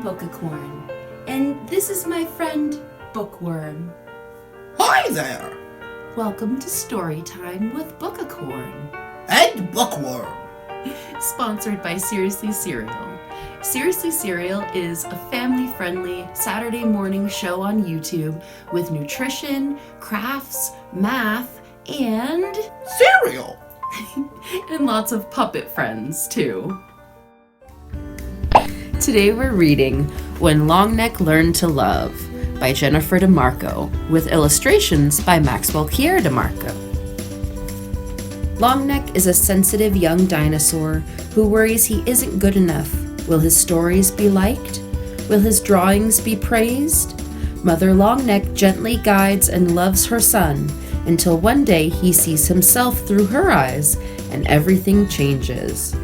Bookicorn, and this is my friend, Bookworm. Hi there! Welcome to Storytime with Bookicorn. And Bookworm. Sponsored by Seriously Cereal. Seriously Cereal is a family-friendly Saturday morning show on YouTube with nutrition, crafts, math, and Cereal! and lots of puppet friends, too. Today we're reading When Longneck Learned to Love by Jennifer DeMarco, with illustrations by Maxwell Kier DeMarco. Longneck is a sensitive young dinosaur who worries he isn't good enough. Will his stories be liked? Will his drawings be praised? Mother Longneck gently guides and loves her son until one day he sees himself through her eyes and everything changes.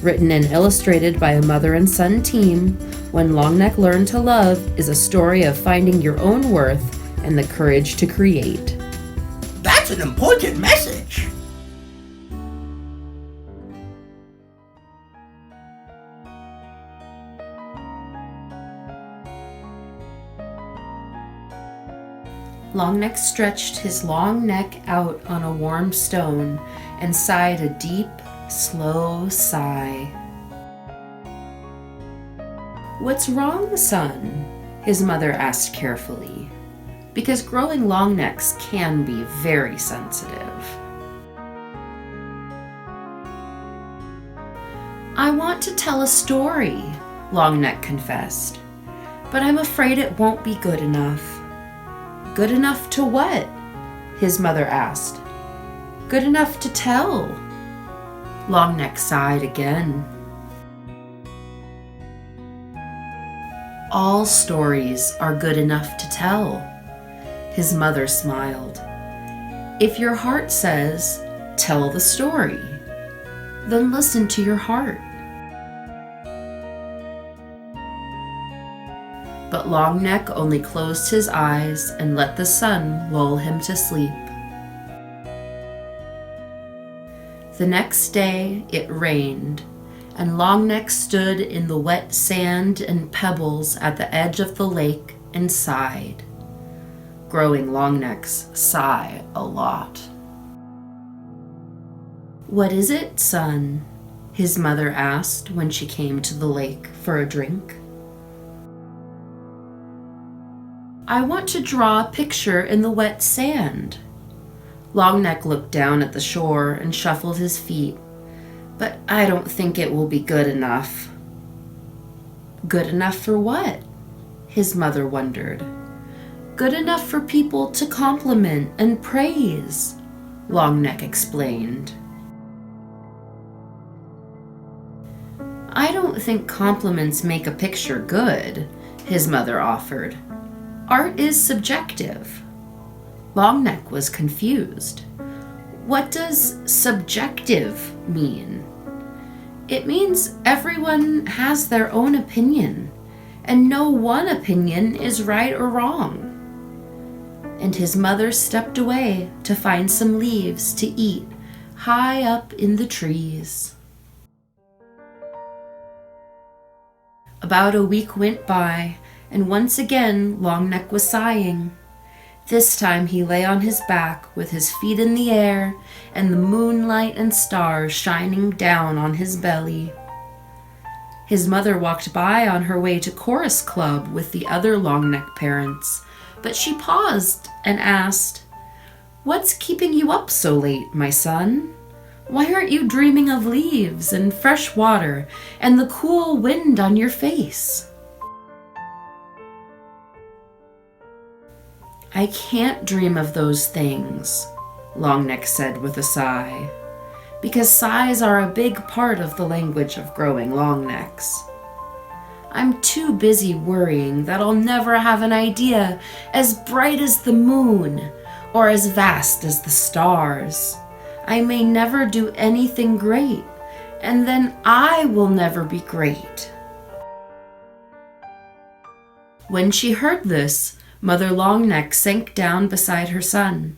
Written and illustrated by a mother and son team, When Longneck Learned to Love is a story of finding your own worth and the courage to create. That's an important message! Longneck stretched his long neck out on a warm stone and sighed a deep, slow sigh. "What's wrong, son?" his mother asked carefully, because growing longnecks can be very sensitive. "I want to tell a story," Longneck confessed, "but I'm afraid it won't be good enough." "Good enough to what?" his mother asked. "Good enough to tell." Longneck sighed again. "All stories are good enough to tell," his mother smiled. "If your heart says, tell the story, then listen to your heart." But Longneck only closed his eyes and let the sun lull him to sleep. The next day it rained, and Longneck stood in the wet sand and pebbles at the edge of the lake and sighed. Growing longnecks sigh a lot. "What is it, son?" his mother asked when she came to the lake for a drink. "I want to draw a picture in the wet sand." Longneck looked down at the shore and shuffled his feet. "But I don't think it will be good enough." "Good enough for what?" his mother wondered. "Good enough for people to compliment and praise," Longneck explained. "I don't think compliments make a picture good," his mother offered. "Art is subjective." Longneck was confused. What does subjective mean? "It means everyone has their own opinion, and no one opinion is right or wrong." And his mother stepped away to find some leaves to eat high up in the trees. About a week went by, and once again Longneck was sighing. This time he lay on his back with his feet in the air and the moonlight and stars shining down on his belly. His mother walked by on her way to chorus club with the other Longneck parents, but she paused and asked, "What's keeping you up so late, my son? Why aren't you dreaming of leaves and fresh water and the cool wind on your face?" "I can't dream of those things," Longneck said with a sigh, because sighs are a big part of the language of growing longnecks. "I'm too busy worrying that I'll never have an idea as bright as the moon or as vast as the stars. I may never do anything great, and then I will never be great." When she heard this, Mother Longneck sank down beside her son.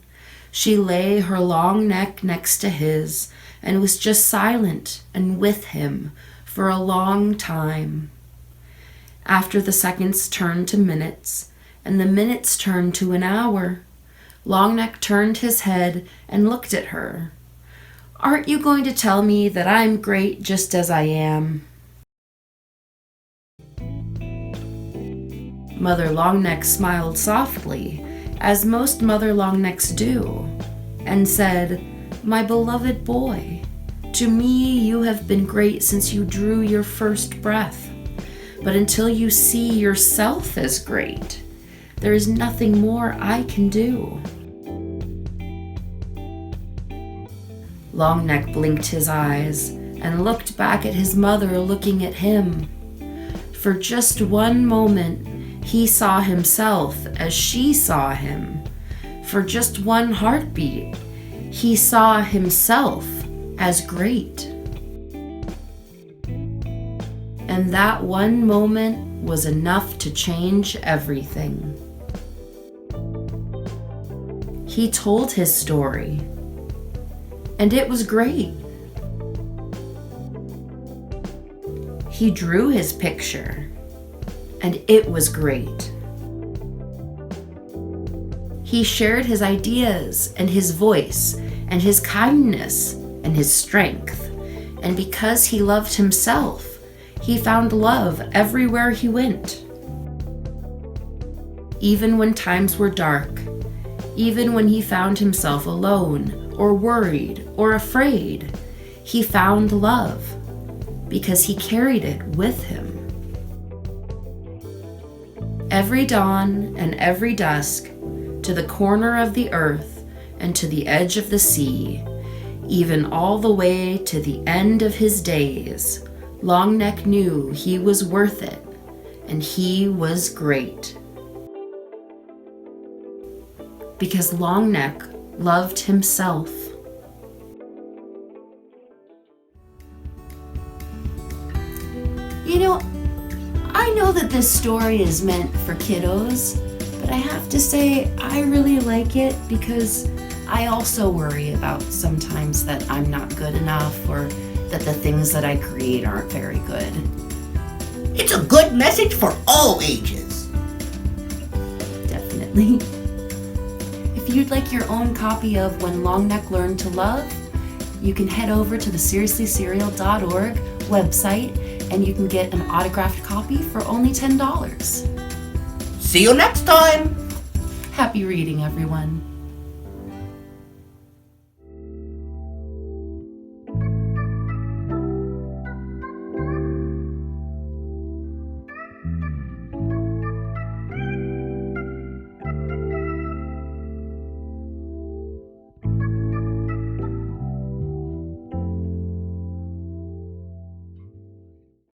She lay her long neck next to his and was just silent and with him for a long time. After the seconds turned to minutes, and the minutes turned to an hour, Longneck turned his head and looked at her. "Aren't you going to tell me that I'm great just as I am?" Mother Longneck smiled softly, as most Mother Longnecks do, and said, "My beloved boy, to me you have been great since you drew your first breath. But until you see yourself as great, there is nothing more I can do." Longneck blinked his eyes and looked back at his mother looking at him. For just one moment, he saw himself as she saw him. For just one heartbeat, he saw himself as great. And that one moment was enough to change everything. He told his story, and it was great. He drew his picture, and it was great. He shared his ideas and his voice and his kindness and his strength, and because he loved himself, he found love everywhere he went. Even when times were dark, even when he found himself alone or worried or afraid, he found love because he carried it with him. Every dawn and every dusk, to the corner of the earth and to the edge of the sea, even all the way to the end of his days, Longneck knew he was worth it, and he was great. Because Longneck loved himself. You know, I know that this story is meant for kiddos, but I have to say I really like it because I also worry about sometimes that I'm not good enough or that the things that I create aren't very good. It's a good message for all ages. Definitely. If you'd like your own copy of When Longneck Learned to Love, you can head over to the SeriouslySerial.org website and you can get an autographed copy for only $10. See you next time. Happy reading, everyone.